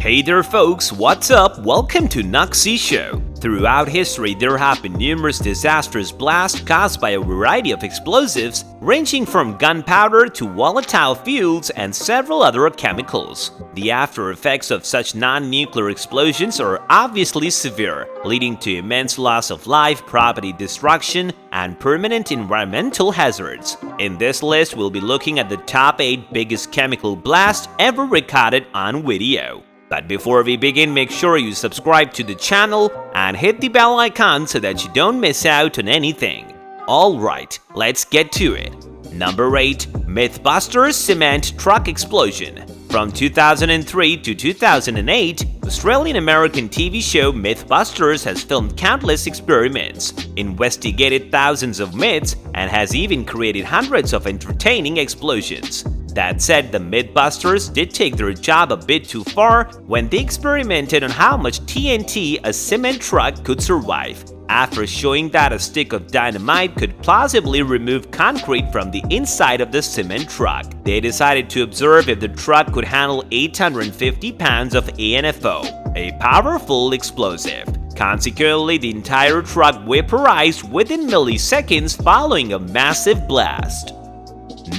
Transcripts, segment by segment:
Hey there folks, what's up? Welcome to Nuxie Show. Throughout history, there have been numerous disastrous blasts caused by a variety of explosives, ranging from gunpowder to volatile fuels and several other chemicals. The after effects of such non-nuclear explosions are obviously severe, leading to immense loss of life, property destruction, and permanent environmental hazards. In this list, we'll be looking at the top 8 biggest chemical blasts ever recorded on video. But before we begin, make sure you subscribe to the channel and hit the bell icon so that you don't miss out on anything. Alright, let's get to it. Number 8. Mythbusters Cement Truck Explosion. From 2003 to 2008, Australian-American TV show Mythbusters has filmed countless experiments, investigated thousands of myths, and has even created hundreds of entertaining explosions. That said, the Mythbusters did take their job a bit too far when they experimented on how much TNT a cement truck could survive. After showing that a stick of dynamite could plausibly remove concrete from the inside of the cement truck, they decided to observe if the truck could handle 850 pounds of ANFO, a powerful explosive. Consequently, the entire truck vaporized within milliseconds following a massive blast.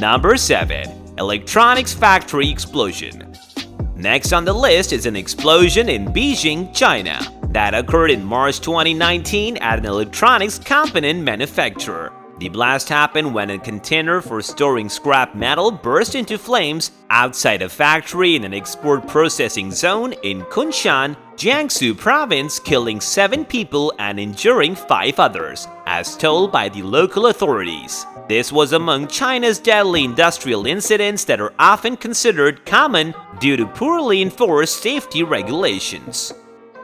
Number 7. Electronics Factory Explosion. Next on the list is an explosion in Beijing, China, that occurred in March 2019 at an electronics component manufacturer. The blast happened when a container for storing scrap metal burst into flames outside a factory in an export processing zone in Kunshan, Jiangsu province, killing 7 people and injuring 5 others, as told by the local authorities. This was among China's deadly industrial incidents that are often considered common due to poorly enforced safety regulations.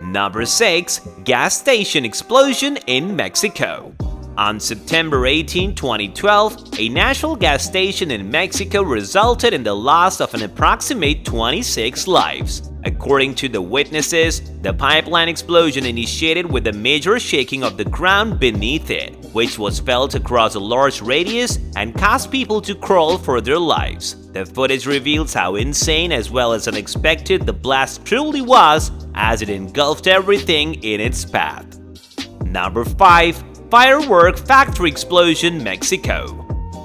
Number 6. Gas Station Explosion in Mexico. On September 18, 2012, a natural gas station in Mexico resulted in the loss of an approximate 26 lives. According to the witnesses, the pipeline explosion initiated with a major shaking of the ground beneath it, which was felt across a large radius and caused people to crawl for their lives. The footage reveals how insane as well as unexpected the blast truly was, as it engulfed everything in its path. Number 5. Firework Factory Explosion, Mexico.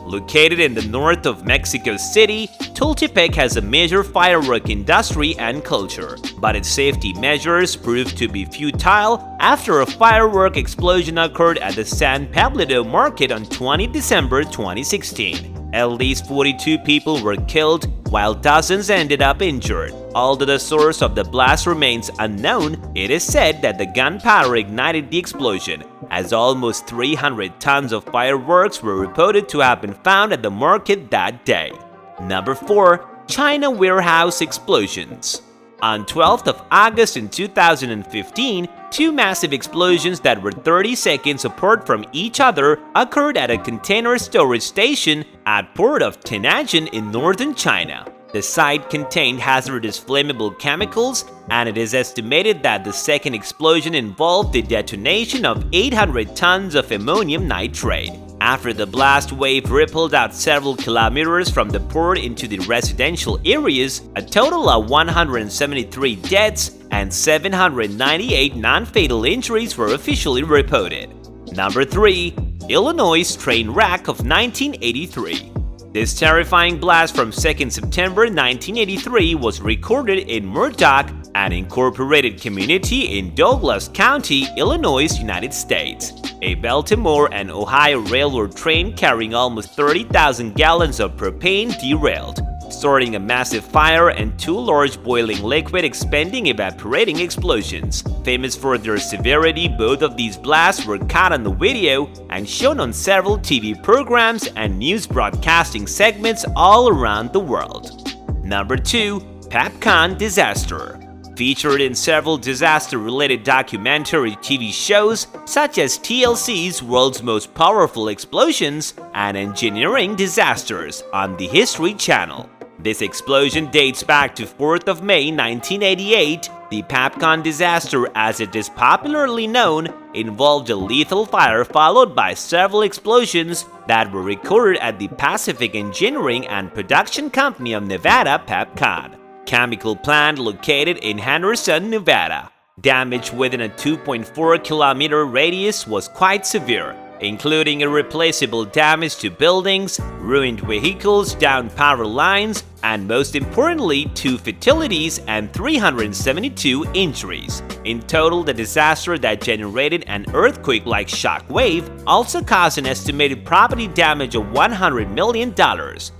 Located in the north of Mexico City, Tultepec has a major firework industry and culture, but its safety measures proved to be futile after a firework explosion occurred at the San Pablito market on 20 December 2016. At least 42 people were killed, while dozens ended up injured. Although the source of the blast remains unknown, it is said that the gunpowder ignited the explosion, as almost 300 tons of fireworks were reported to have been found at the market that day. Number 4. China Warehouse Explosions. On 12th of August in 2015, 2 massive explosions that were 30 seconds apart from each other occurred at a container storage station at Port of Tianjin in northern China. The site contained hazardous flammable chemicals, and it is estimated that the second explosion involved the detonation of 800 tons of ammonium nitrate. After the blast wave rippled out several kilometers from the port into the residential areas, a total of 173 deaths and 798 non-fatal injuries were officially reported. Number 3. Illinois Train Wreck of 1983. This terrifying blast from 2nd September 1983 was recorded in Murdoch, an incorporated community in Douglas County, Illinois, United States. A Baltimore and Ohio railroad train carrying almost 30,000 gallons of propane derailed, starting a massive fire and 2 large boiling liquid expanding evaporating explosions. Famous for their severity, both of these blasts were caught on the video and shown on several TV programs and news broadcasting segments all around the world. Number 2. Papcon Disaster. Featured in several disaster-related documentary TV shows such as TLC's World's Most Powerful Explosions and Engineering Disasters on the History Channel. This explosion dates back to 4th of May 1988. The Papcon disaster, as it is popularly known, involved a lethal fire followed by several explosions that were recorded at the Pacific Engineering and Production Company of Nevada, Papcon. chemical plant located in Henderson, Nevada. Damage within a 2.4-kilometer radius was quite severe, including irreplaceable damage to buildings, ruined vehicles, downed power lines, and most importantly, 2 fatalities and 372 injuries. In total, the disaster that generated an earthquake-like shock wave also caused an estimated property damage of $100 million,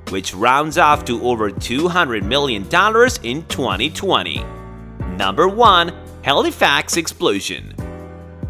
which rounds off to over $200 million in 2020. Number 1. Halifax Explosion.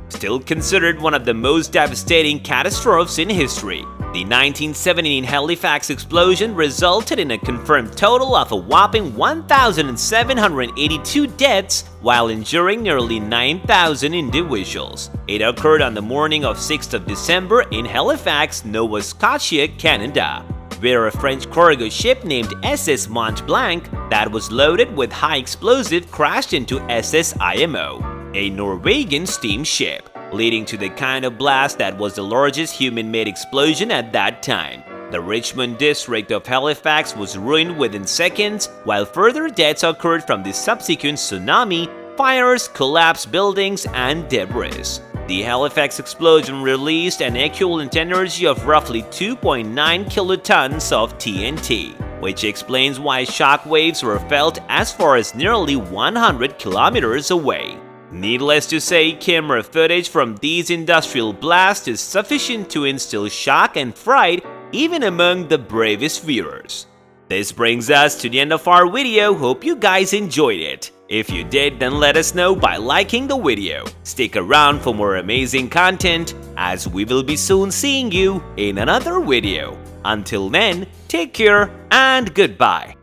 Still considered one of the most devastating catastrophes in history, the 1917 Halifax explosion resulted in a confirmed total of a whopping 1,782 deaths while injuring nearly 9,000 individuals. It occurred on the morning of 6th of December in Halifax, Nova Scotia, Canada, where a French cargo ship named SS Mont Blanc that was loaded with high explosive crashed into SS IMO, a Norwegian steamship, leading to the kind of blast that was the largest human-made explosion at that time. The Richmond district of Halifax was ruined within seconds, while further deaths occurred from the subsequent tsunami, fires, collapsed buildings, and debris. The Halifax explosion released an equivalent energy of roughly 2.9 kilotons of TNT, which explains why shock waves were felt as far as nearly 100 kilometers away. Needless to say, camera footage from these industrial blasts is sufficient to instill shock and fright even among the bravest viewers. This brings us to the end of our video. Hope you guys enjoyed it. If you did, then let us know by liking the video. Stick around for more amazing content, as we will be soon seeing you in another video. Until then, take care and goodbye.